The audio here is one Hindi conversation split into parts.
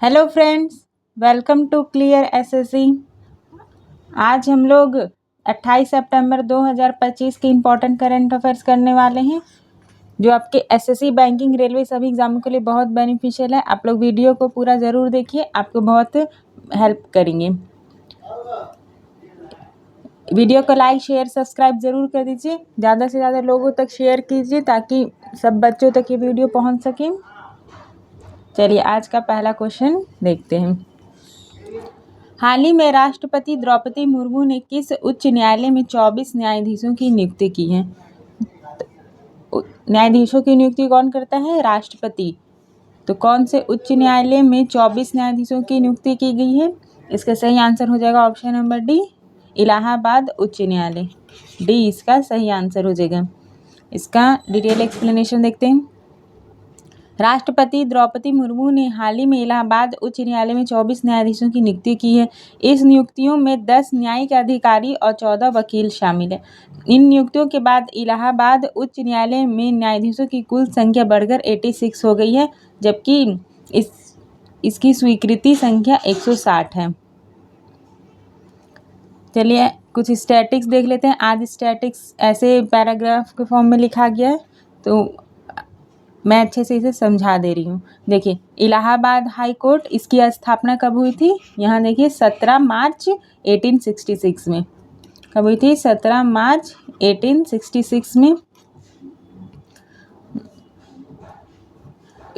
Hello friends, welcome to clear SSC. आज हम लोग 28 सितंबर 2025 के इम्पोर्टेंट करंट अफेयर्स करने वाले हैं, जो आपके एसएससी, बैंकिंग, रेलवे सभी एग्जामों के लिए बहुत बेनिफिशियल है। आप लोग वीडियो को पूरा ज़रूर देखिए, आपको बहुत हेल्प करेंगे। वीडियो को लाइक, शेयर, सब्सक्राइब ज़रूर कर दीजिए। ज़्यादा से ज़्यादा लोगों तक शेयर कीजिए ताकि सब बच्चों तक ये वीडियो पहुँच सके। चलिए आज का पहला क्वेश्चन देखते हैं। हाल ही में राष्ट्रपति द्रौपदी मुर्मू ने किस उच्च न्यायालय में 24 न्यायाधीशों की नियुक्ति की है? न्यायाधीशों की नियुक्ति कौन करता है? राष्ट्रपति। तो कौन से उच्च न्यायालय में 24 न्यायाधीशों की नियुक्ति की गई है? इसका सही आंसर हो जाएगा ऑप्शन नंबर डी, इलाहाबाद उच्च न्यायालय। डी इसका सही आंसर हो जाएगा। इसका डिटेल एक्सप्लेनेशन देखते हैं। राष्ट्रपति द्रौपदी मुर्मू ने हाल ही में इलाहाबाद उच्च न्यायालय में 24 न्यायाधीशों की नियुक्ति की है। इस नियुक्तियों में 10 न्यायिक अधिकारी और 14 वकील शामिल है। इन नियुक्तियों के बाद इलाहाबाद उच्च न्यायालय में न्यायाधीशों की कुल संख्या बढ़कर 86 हो गई है, जबकि इसकी स्वीकृति संख्या 160 है। चलिए कुछ स्टैटिक्स देख लेते हैं। आज स्टैटिक्स ऐसे पैराग्राफ के फॉर्म में लिखा गया है, तो मैं अच्छे से इसे समझा दे रही हूँ। देखिए, इलाहाबाद हाई कोर्ट, इसकी स्थापना कब हुई थी? यहाँ देखिए 17 मार्च 1866 में। कब हुई थी? 17 मार्च 1866 में।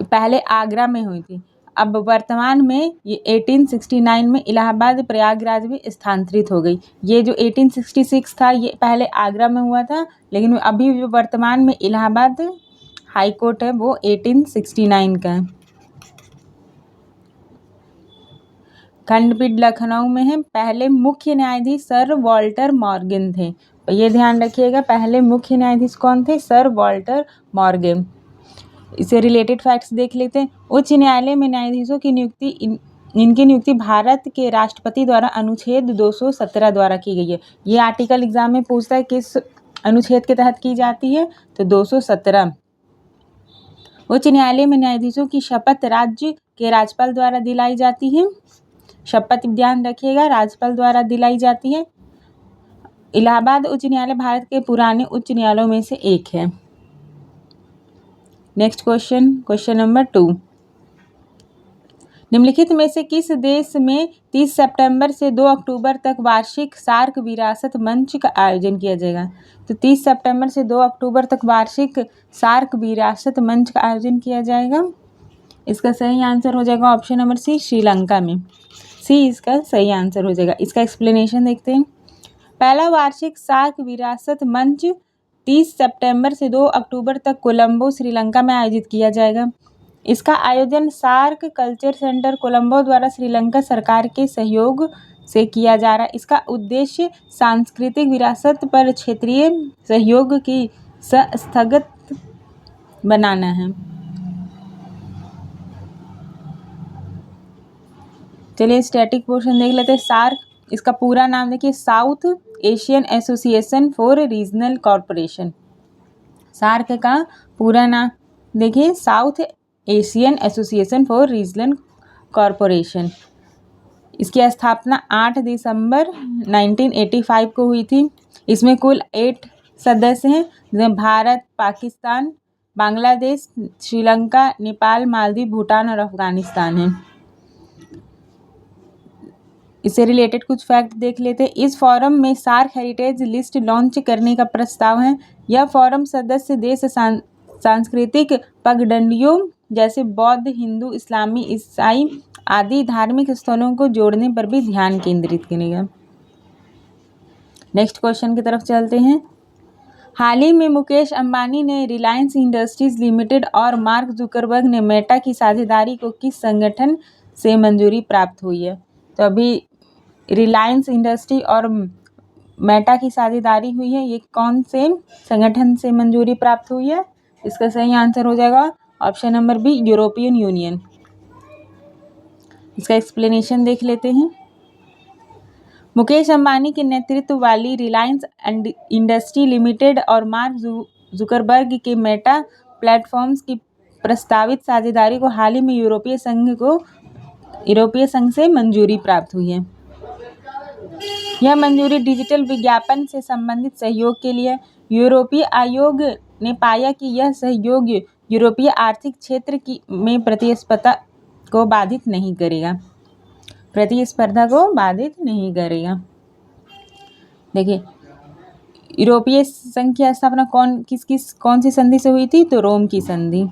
पहले आगरा में हुई थी। अब वर्तमान में ये 1869 में इलाहाबाद प्रयागराज में स्थानांतरित हो गई। ये जो 1866 था ये पहले आगरा में हुआ था, लेकिन अभी जो वर्तमान में इलाहाबाद हाई कोर्ट है वो 1869 का है। खंडपीठ लखनऊ में है। पहले मुख्य न्यायाधीश सर वॉल्टर मॉर्गन थे। तो ये ध्यान रखिएगा, पहले मुख्य न्यायाधीश कौन थे? Sir Walter Morgan. इससे रिलेटेड फैक्ट्स देख लेते हैं। उच्च न्यायालय में न्यायाधीशों की नियुक्ति इनकी नियुक्ति भारत के राष्ट्रपति द्वारा अनुच्छेद 217 द्वारा की गई है। ये आर्टिकल एग्जाम में पूछता है किस अनुच्छेद के तहत की जाती है, तो 217। उच्च न्यायालय में न्यायाधीशों की शपथ राज्य के राज्यपाल द्वारा दिलाई जाती है। शपथ ध्यान रखिएगा, राज्यपाल द्वारा दिलाई जाती है। इलाहाबाद उच्च न्यायालय भारत के पुराने उच्च न्यायालयों में से एक है। Next question number 2। निम्नलिखित में से किस देश में 30 सितंबर से 2 अक्टूबर तक वार्षिक सार्क विरासत मंच का आयोजन किया जाएगा? तो 30 सितंबर से 2 अक्टूबर तक वार्षिक सार्क विरासत मंच का आयोजन किया जाएगा। इसका सही आंसर हो जाएगा ऑप्शन नंबर सी, श्रीलंका में। सी इसका सही आंसर हो जाएगा। इसका एक्सप्लेनेशन देखते हैं। पहला वार्षिक सार्क विरासत मंच 30 सितंबर से 2 अक्टूबर तक कोलंबो, श्रीलंका में आयोजित किया जाएगा। इसका आयोजन सार्क कल्चर सेंटर कोलंबो द्वारा श्रीलंका सरकार के सहयोग से किया जा रहा है। इसका उद्देश्य सांस्कृतिक विरासत पर क्षेत्रीय सहयोग की संस्थागत बनाना है। चलिए स्टैटिक पोर्शन देख लेते हैं। सार्क, इसका पूरा नाम देखिए, South Asian Association for Regional Corporation. SAARC का पूरा नाम देखिए, South Asian Association for Regional Corporation. इसकी स्थापना 8 दिसंबर 1985 को हुई थी। इसमें कुल 8 सदस्य हैं, जिसमें भारत, पाकिस्तान, बांग्लादेश, श्रीलंका, नेपाल, मालदीव, भूटान और अफगानिस्तान है। इससे रिलेटेड कुछ फैक्ट देख लेते हैं। इस फोरम में सार्क हेरिटेज लिस्ट लॉन्च करने का प्रस्ताव है। यह फोरम सदस्य देश सांस्कृतिक पगडंडियों जैसे बौद्ध, हिंदू, इस्लामी, ईसाई आदि धार्मिक स्थलों को जोड़ने पर भी ध्यान केंद्रित करेगा। नेक्स्ट क्वेश्चन की तरफ चलते हैं। हाल ही में मुकेश अंबानी ने रिलायंस इंडस्ट्रीज लिमिटेड और मार्क जुकरबर्ग ने मेटा की साझेदारी को किस संगठन से मंजूरी प्राप्त हुई है? तो अभी रिलायंस इंडस्ट्री और मेटा की साझेदारी हुई है, ये कौन से संगठन से मंजूरी प्राप्त हुई है? इसका सही आंसर हो जाएगा option number B, European Union. इसका एक्सप्लेनेशन देख लेते हैं। मुकेश अंबानी के नेतृत्व वाली रिलायंस इंडस्ट्री लिमिटेड और मार्क जुकरबर्ग के मेटा प्लेटफॉर्म्स की प्रस्तावित साझेदारी को हाल ही में यूरोपीय संघ को यूरोपीय संघ से मंजूरी प्राप्त हुई है। यह मंजूरी डिजिटल विज्ञापन से संबंधित सहयोग के लिए। यूरोपीय आयोग ने पाया कि यह सहयोग यूरोपीय आर्थिक क्षेत्र में प्रतिस्पर्धा को बाधित नहीं करेगा। देखिए, यूरोपीय संघ की स्थापना कौन सी संधि से हुई थी? तो रोम की संधि।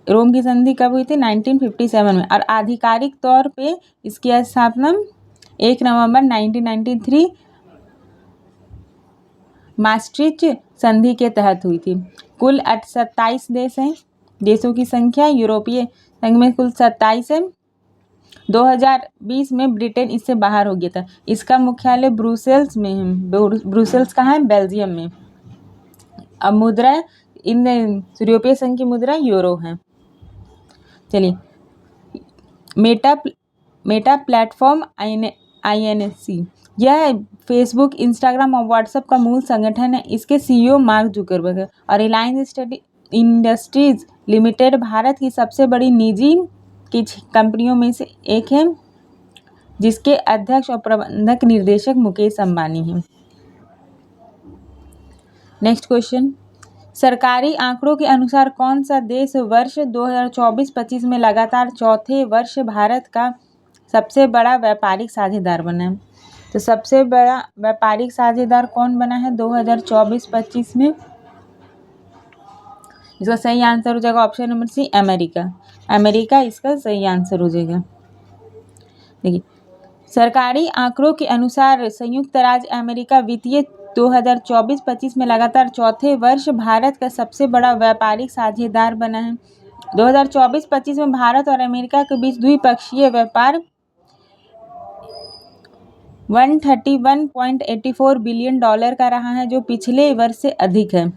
रोम की संधि कब हुई थी? 1957 में। और आधिकारिक तौर पे इसकी स्थापना 1 नवंबर 1993 maastricht संधि के तहत हुई थी। कुल 27 देश हैं। देशों की संख्या यूरोपीय संघ में कुल 27 है। 2020 में ब्रिटेन इससे बाहर हो गया था। इसका मुख्यालय ब्रुसेल्स में है। ब्रुसेल्स कहाँ है? बेल्जियम में। अब मुद्रा, इन यूरोपीय संघ की मुद्रा यूरो है। चलिए, मेटा प्लेटफॉर्म INC, यह फेसबुक, इंस्टाग्राम और व्हाट्सएप का मूल संगठन है। इसके CEO मार्क जुकरबर्ग है। और रिलायंस इंडस्ट्रीज लिमिटेड भारत की सबसे बड़ी निजी की कंपनियों में से एक है, जिसके अध्यक्ष और प्रबंधक निर्देशक मुकेश अंबानी हैं। नेक्स्ट क्वेश्चन, सरकारी आंकड़ों के अनुसार कौन सा देश वर्ष 2024-25 में लगातार चौथे वर्ष भारत का सबसे बड़ा व्यापारिक साझेदार बना है? तो सबसे बड़ा व्यापारिक साझेदार कौन बना है 2024-25 में? इसका सही आंसर हो जाएगा option number C, America. America इसका सही आंसर हो जाएगा। देखिए, सरकारी आंकड़ों के अनुसार संयुक्त राज्य अमेरिका वित्तीय 2024-25 में लगातार चौथे वर्ष भारत का सबसे बड़ा व्यापारिक साझेदार बना है। 2024-25 में भारत और अमेरिका के बीच द्विपक्षीय व्यापार $131.84 बिलियन का रहा है, जो पिछले वर्ष से अधिक है।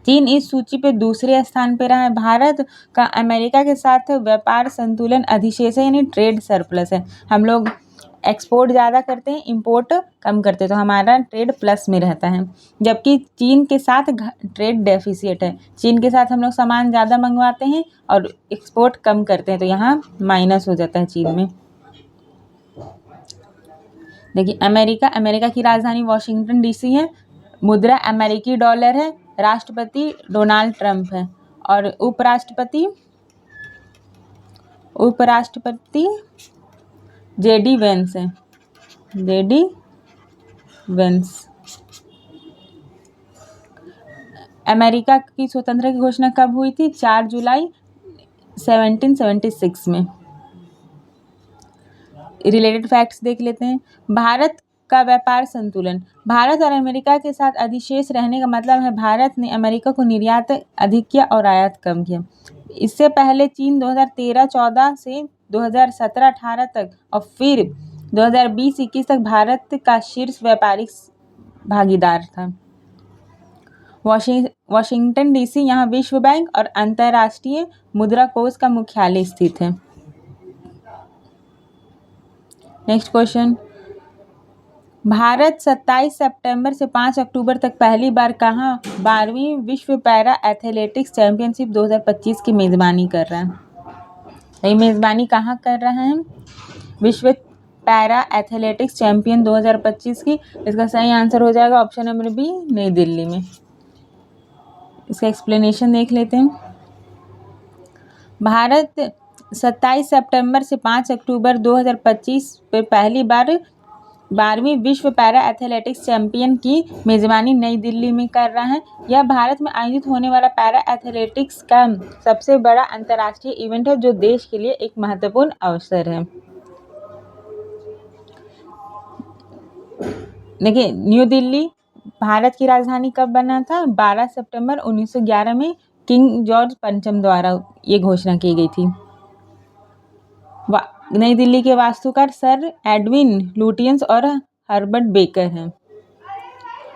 चीन इस सूची पे दूसरे स्थान पे रहा है। भारत का अमेरिका के साथ व्यापार संतुलन अधिशेष है, यानी ट्रेड सरप्लस है। हम लोग एक्सपोर्ट ज़्यादा करते हैं, इंपोर्ट कम करते हैं, तो हमारा ट्रेड प्लस में रहता है। जबकि चीन के साथ ट्रेड डेफिसिट है। चीन के साथ हम लोग सामान ज़्यादा मंगवाते हैं और एक्सपोर्ट कम करते हैं, तो यहाँ माइनस हो जाता है चीन में। देखिए, अमेरिका की राजधानी वॉशिंगटन DC है। मुद्रा अमेरिकी डॉलर है। राष्ट्रपति डोनाल्ड ट्रंप है और उपराष्ट्रपति JD वेंस है। JD Vance. अमेरिका की स्वतंत्रता की घोषणा कब हुई थी? 4 जुलाई 1776 में। रिलेटेड फैक्ट्स देख लेते हैं। भारत का व्यापार संतुलन। भारत और अमेरिका के साथ अधिशेष रहने का मतलब है भारत ने अमेरिका को निर्यात अधिक किया और आयात कम किया। इससे पहले चीन 2013-14 से 2017-18 तक और फिर 2020-21 तक भारत का शीर्ष व्यापारिक भागीदार था। वॉशिंगटन DC यहाँ विश्व बैंक और अंतर्राष्ट्रीय मुद्रा कोष का मुख्यालय स्थित है। नेक्स्ट क्वेश्चन, भारत 27 सितंबर से 5 अक्टूबर तक पहली बार कहाँ 12वीं विश्व पैरा एथलेटिक्स चैंपियनशिप 2025 की मेज़बानी कर रहा है? ये मेज़बानी कहाँ कर रहा है? विश्व पैरा एथलेटिक्स चैंपियन 2025 की। इसका सही आंसर हो जाएगा ऑप्शन नंबर बी, नई दिल्ली में। इसका एक्सप्लेनेशन देख लेते हैं। भारत 27 सितंबर से 5 अक्टूबर 2025 पर पहली बार 12वीं विश्व पैरा एथलेटिक्स चैंपियन की मेज़बानी नई दिल्ली में कर रहा है। यह भारत में आयोजित होने वाला पैरा एथलेटिक्स का सबसे बड़ा अंतर्राष्ट्रीय इवेंट है, जो देश के लिए एक महत्वपूर्ण अवसर है। देखिए, न्यू दिल्ली भारत की राजधानी कब बना था? 12 सितंबर 1911 में किंग जॉर्ज पंचम द्वारा ये घोषणा की गई थी। नई दिल्ली के वास्तुकार सर एडविन लुटियंस और हर्बर्ट बेकर हैं।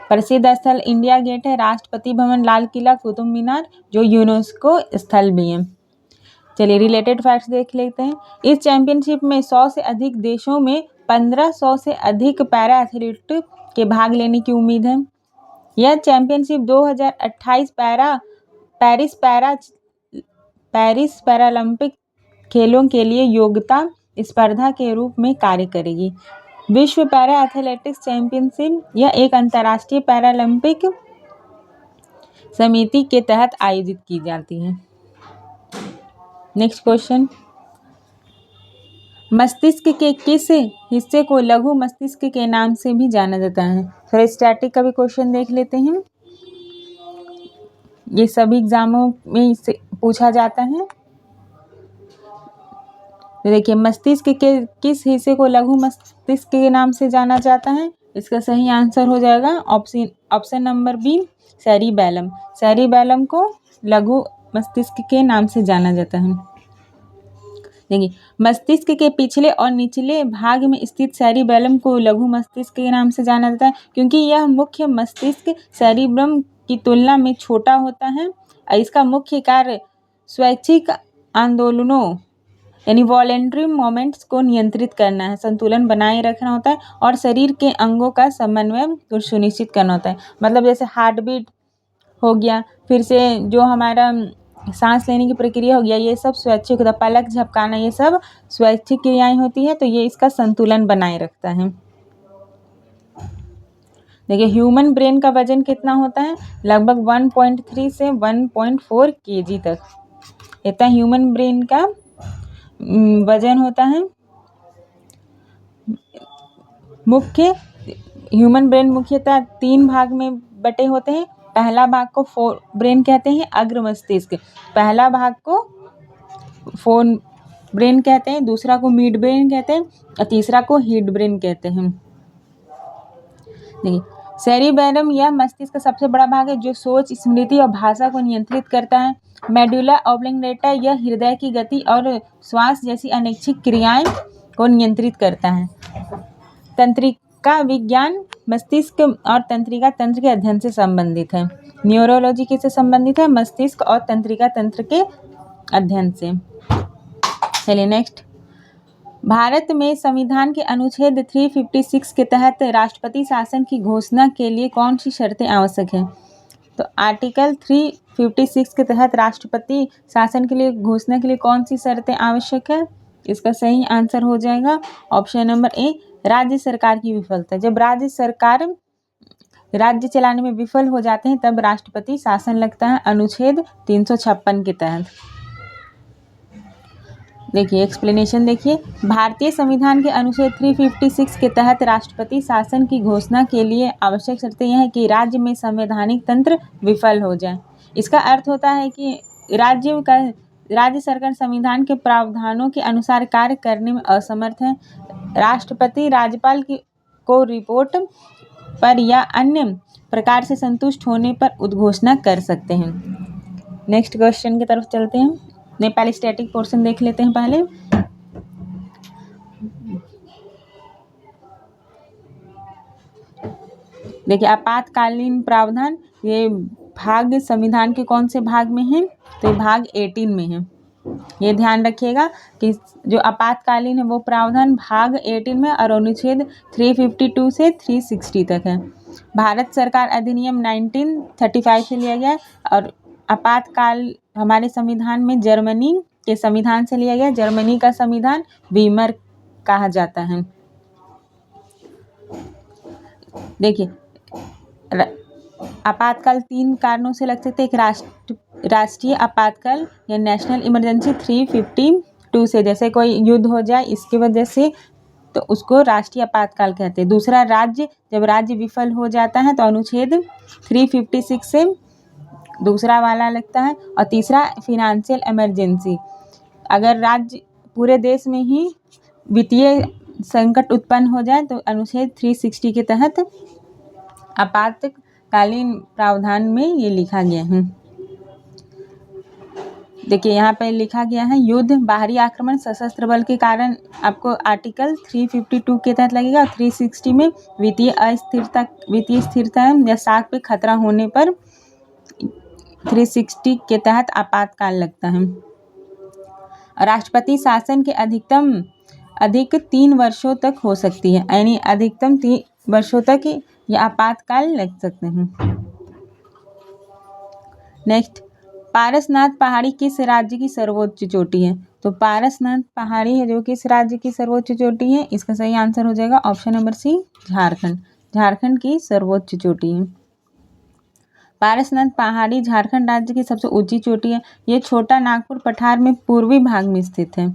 प्रसिद्ध स्थल इंडिया गेट है, राष्ट्रपति भवन, लाल किला, कुतुब मीनार, जो यूनेस्को स्थल भी हैं। चलिए, रिलेटेड फैक्ट्स देख लेते हैं। इस चैंपियनशिप में 100 से अधिक देशों में 1500 से अधिक पैरा एथलीट के भाग लेने की उम्मीद है। यह चैंपियनशिप 2028 पेरिस पैरालंपिक खेलों के लिए योग्यता स्पर्धा के रूप में कार्य करेगी। विश्व पैरा एथलेटिक्स चैंपियनशिप यह एक अंतर्राष्ट्रीय पैरालंपिक समिति के तहत आयोजित की जाती है। नेक्स्ट क्वेश्चन, मस्तिष्क के किस हिस्से को लघु मस्तिष्क के नाम से भी जाना जाता है? थोड़ा स्टैटिक का भी क्वेश्चन देख लेते हैं, ये सभी एग्जामों में इससे पूछा जाता है। देखिए, मस्तिष्क के किस हिस्से को लघु मस्तिष्क के नाम से जाना जाता है? इसका सही आंसर हो जाएगा option number B, cerebellum. Cerebellum को लघु मस्तिष्क के नाम से जाना जाता है। देखिए, मस्तिष्क के पिछले और निचले भाग में स्थित सेरिबैलम को लघु मस्तिष्क के नाम से जाना जाता है, क्योंकि यह मुख्य मस्तिष्क सेरिब्रम की तुलना में छोटा होता है। इसका मुख्य कार्य स्वैच्छिक आंदोलनों यानी वॉलेंट्री मोमेंट्स को नियंत्रित करना है, संतुलन बनाए रखना होता है और शरीर के अंगों का समन्वय को सुनिश्चित करना होता है। मतलब जैसे हार्ट बीट हो गया, फिर से जो हमारा सांस लेने की प्रक्रिया हो गया, ये सब स्वैच्छिक होता है। पलक झपकाना, ये सब स्वैच्छिक क्रियाएं होती है, तो ये इसका संतुलन बनाए रखता है। देखिए, ह्यूमन ब्रेन का वजन कितना होता है? लगभग 1.3 से 1.4 kg तक इतना ह्यूमन ब्रेन का वजन होता है। ह्यूमन ब्रेन मुख्यतः 3 भाग में बटे होते हैं। पहला भाग को फोर ब्रेन कहते हैं, अग्र मस्तिष्क। पहला भाग को फोर ब्रेन कहते हैं, दूसरा को मिड ब्रेन कहते हैं और तीसरा को हिड ब्रेन कहते हैं। देखिए, सेरिबैलम यह मस्तिष्क का सबसे बड़ा भाग है जो सोच, स्मृति और भाषा को नियंत्रित करता है। मेडुला ऑब्लंगेटा यह हृदय की गति और श्वास जैसी अनैच्छिक क्रियाएं को नियंत्रित करता है। तंत्रिका विज्ञान मस्तिष्क और तंत्रिका तंत्र के अध्ययन से संबंधित है। न्यूरोलॉजी किससे संबंधित है? मस्तिष्क और तंत्रिका तंत्र के अध्ययन से। चलिए नेक्स्ट, भारत में संविधान के अनुच्छेद 356 के तहत राष्ट्रपति शासन की घोषणा के लिए कौन सी शर्तें आवश्यक हैं? तो आर्टिकल 356 के तहत राष्ट्रपति शासन के लिए घोषणा के लिए कौन सी शर्तें आवश्यक है? इसका सही आंसर हो जाएगा ऑप्शन नंबर ए, राज्य सरकार की विफलता। जब राज्य सरकार राज्य चलाने में विफल हो जाते हैं तब राष्ट्रपति शासन लगता है, अनुच्छेद 356 के तहत। देखिए, एक्सप्लेनेशन देखिए, भारतीय संविधान के अनुच्छेद 356 के तहत राष्ट्रपति शासन की घोषणा के लिए आवश्यक शर्तें यह है कि राज्य में संवैधानिक तंत्र विफल हो जाए। इसका अर्थ होता है कि राज्य सरकार संविधान के प्रावधानों के अनुसार कार्य करने में असमर्थ है। राष्ट्रपति राज्यपाल को रिपोर्ट पर या अन्य प्रकार से संतुष्ट होने पर उद्घोषणा कर सकते हैं। नेक्स्ट क्वेश्चन की तरफ चलते हैं। नेपाल स्टैटिक पोर्शन देख लेते हैं पहले। देखिए, आपातकालीन प्रावधान ये भाग संविधान के कौन से भाग में है? तो ये भाग 18 में है। ये ध्यान रखिएगा कि जो आपातकालीन है वो प्रावधान भाग 18 में और अनुच्छेद 352 से 360 तक है। भारत सरकार अधिनियम 1935 से लिया गया और आपातकाल हमारे संविधान में जर्मनी के संविधान से लिया गया। जर्मनी का संविधान वीमर कहा जाता है। देखिए, आपातकाल 3 कारणों से लग सकते हैं। एक राष्ट्रीय आपातकाल या नेशनल इमरजेंसी 352 से, जैसे कोई युद्ध हो जाए इसकी वजह से, तो उसको राष्ट्रीय आपातकाल कहते हैं। दूसरा, जब राज्य विफल हो जाता है तो अनुच्छेद 356 से दूसरा वाला लगता है। और तीसरा, फिनेंशियल इमरजेंसी, अगर राज्य पूरे देश में ही वित्तीय संकट उत्पन्न हो जाए तो अनुच्छेद 360 के तहत आपातकालीन प्रावधान में ये लिखा गया है। देखिए, यहाँ पे लिखा गया है युद्ध, बाहरी आक्रमण, सशस्त्र बल के कारण आपको आर्टिकल 352 के तहत लगेगा। 360 में वित्तीय स्थिरता या साख पे खतरा होने पर 360 के तहत आपातकाल लगता है। राष्ट्रपति शासन के अधिक 3 वर्षों तक हो सकती है, यानी अधिकतम 3 वर्षों तक ये आपातकाल लग सकते हैं। नेक्स्ट, पारसनाथ पहाड़ी किस राज्य की सर्वोच्च चोटी है? तो पारसनाथ पहाड़ी है जो किस राज्य की सर्वोच्च चोटी है? इसका सही आंसर हो जाएगा option number C, Jharkhand. Jharkhand की सर्वोच्च चोटी है। पारसनाथ पहाड़ी झारखंड राज्य की सबसे ऊंची चोटी है। ये छोटा नागपुर पठार में पूर्वी भाग में स्थित है।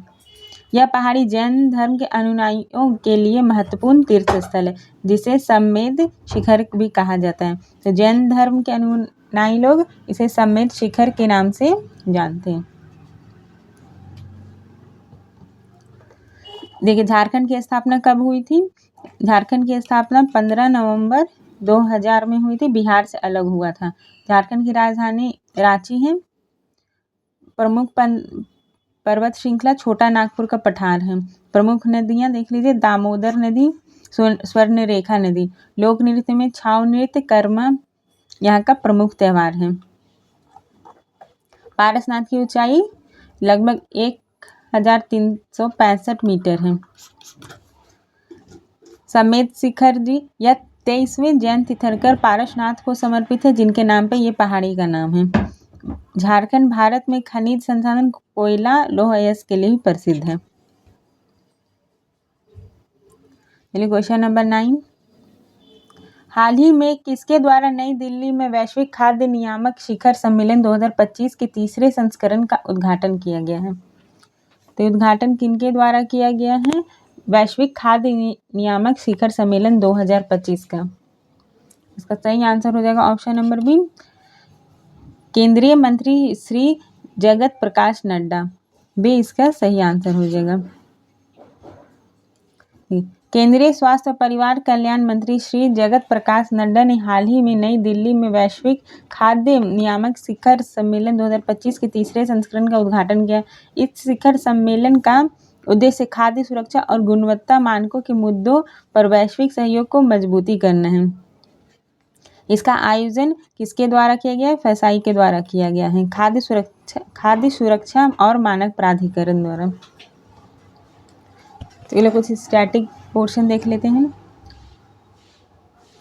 यह पहाड़ी जैन धर्म के अनुयायियों के लिए महत्वपूर्ण तीर्थ स्थल है, जिसे सम्मेद शिखर भी कहा जाता है। तो जैन धर्म के अनुयायी लोग इसे सम्मेद शिखर के नाम से जानते हैं। देखिए, झारखंड की स्थापना कब हुई थी? झारखंड की स्थापना 15 नवंबर 2000 में हुई थी। बिहार से अलग हुआ था। झारखंड की राजधानी रांची है। प्रमुख पर्वत श्रृंखला छोटा नागपुर का पठार है। प्रमुख नदियां देख लीजिए, दामोदर नदी, स्वर्णरेखा नदी। लोक नृत्य में छाव नृत्य, कर्मा यहाँ का प्रमुख त्योहार है। पारसनाथ की ऊंचाई लगभग 1365 मीटर है। सम्मेद शिखर जी यह 23वें जैन तीर्थंकर पारसनाथ को समर्पित है, जिनके नाम पे ये पहाड़ी का नाम है। झारखंड भारत में खनिज संसाधन कोयला, लौह अयस्क के लिए प्रसिद्ध है। चलिए क्वेश्चन नंबर 9। हाल ही में किसके द्वारा नई दिल्ली में वैश्विक खाद्य नियामक शिखर सम्मेलन 2025 के तीसरे संस्करण का उद्घाटन किया गया है? तो उद्घाटन किनके द्वारा किया गया है? वैश्विक खाद्य नियामक शिखर सम्मेलन 2025 का। इसका सही आंसर हो जाएगा ऑप्शन नंबर बी, केंद्रीय मंत्री श्री जगत प्रकाश नड्डा। बी इसका सही आंसर हो जाएगा। केंद्रीय स्वास्थ्य और परिवार कल्याण मंत्री श्री जगत प्रकाश नड्डा ने हाल ही में नई दिल्ली में वैश्विक खाद्य नियामक शिखर सम्मेलन 2025 के तीसरे संस्करण का उद्घाटन किया। इस शिखर सम्मेलन का उद्देश्य खाद्य सुरक्षा और गुणवत्ता मानकों के मुद्दों पर वैश्विक सहयोग को मजबूती करना है। इसका आयोजन किसके द्वारा किया गया है? FSI के द्वारा किया गया है, खाद्य सुरक्षा और मानक प्राधिकरण द्वारा। तो ये लोग कुछ स्टैटिक पोर्शन देख लेते हैं।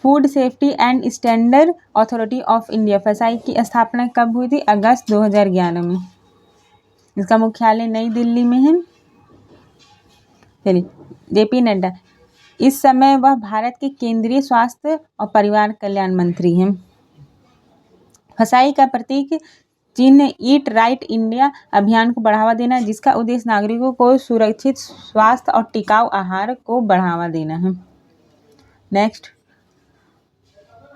Food safety and standard authority of India FSI की स्थापना कब हुई थी? अगस्त 2011 में। इसका मुख्यालय नई दिल्ली में है। चलिए, JP नड्डा इस समय वह भारत के केंद्रीय स्वास्थ्य और परिवार कल्याण मंत्री हैं। FSI का प्रतीक चिन्ह ईट राइट इंडिया अभियान को बढ़ावा देना, जिसका उद्देश्य नागरिकों को सुरक्षित स्वास्थ्य और टिकाऊ आहार को बढ़ावा देना है। नेक्स्ट,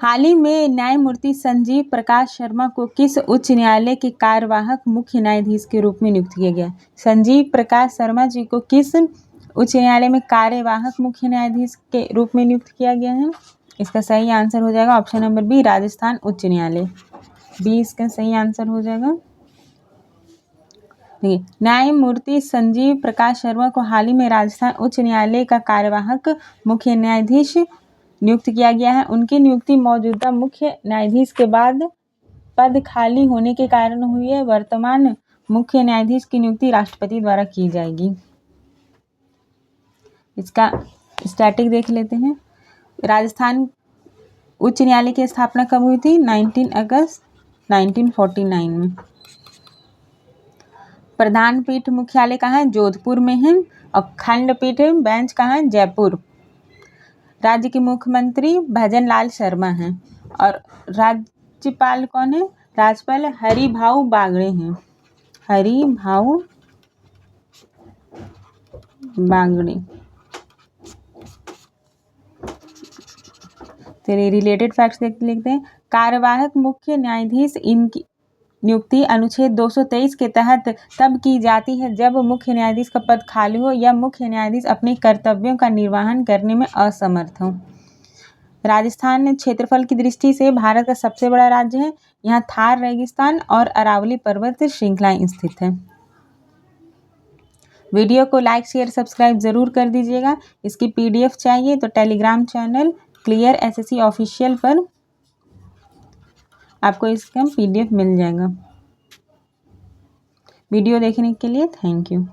हाल ही में न्यायमूर्ति संजीव प्रकाश शर्मा को किस उच्च न्यायालय के कार्यवाहक मुख्य न्यायाधीश के रूप में नियुक्त किया गया? संजीव प्रकाश शर्मा जी को किस उच्च न्यायालय में कार्यवाहक मुख्य न्यायाधीश के रूप में नियुक्त किया गया है? इसका सही आंसर हो जाएगा ऑप्शन नंबर बी, राजस्थान उच्च न्यायालय। बी इसका सही आंसर हो जाएगा। देखिए, न्यायमूर्ति संजीव प्रकाश शर्मा को हाल ही में राजस्थान उच्च न्यायालय का कार्यवाहक मुख्य न्यायाधीश नियुक्त किया गया है। उनकी नियुक्ति मौजूदा मुख्य न्यायाधीश के बाद पद खाली होने के कारण हुई है। वर्तमान मुख्य न्यायाधीश की नियुक्ति राष्ट्रपति द्वारा की जाएगी। इसका स्टैटिक देख लेते हैं। राजस्थान उच्च न्यायालय की स्थापना कब हुई थी? 19 अगस्त 1949 में। प्रधान पीठ मुख्यालय कहाँ है? जोधपुर में है। और खंडपीठ बेंच कहाँ है? जयपुर। राज्य के मुख्यमंत्री भजन लाल शर्मा हैं। और राज्यपाल कौन है? राज्यपाल हरिभाऊ बागड़े हैं। हरिभाऊ बागड़े। चलिए रिलेटेड फैक्ट्स लिखते हैं। कार्यवाहक मुख्य न्यायाधीश इनकी नियुक्ति अनुच्छेद 223 के तहत तब की जाती है जब मुख्य न्यायाधीश का पद खाली हो या मुख्य न्यायाधीश अपने कर्तव्यों का निर्वहन करने में असमर्थ हो। राजस्थान क्षेत्रफल की दृष्टि से भारत का सबसे बड़ा राज्य है। यहाँ थार रेगिस्तान और अरावली पर्वत श्रृंखलाएं स्थित हैं। वीडियो को लाइक शेयर सब्सक्राइब जरूर कर दीजिएगा। इसकी PDF चाहिए तो Telegram channel clear SSC official पर आपको इसका PDF मिल जाएगा। वीडियो देखने के लिए थैंक यू।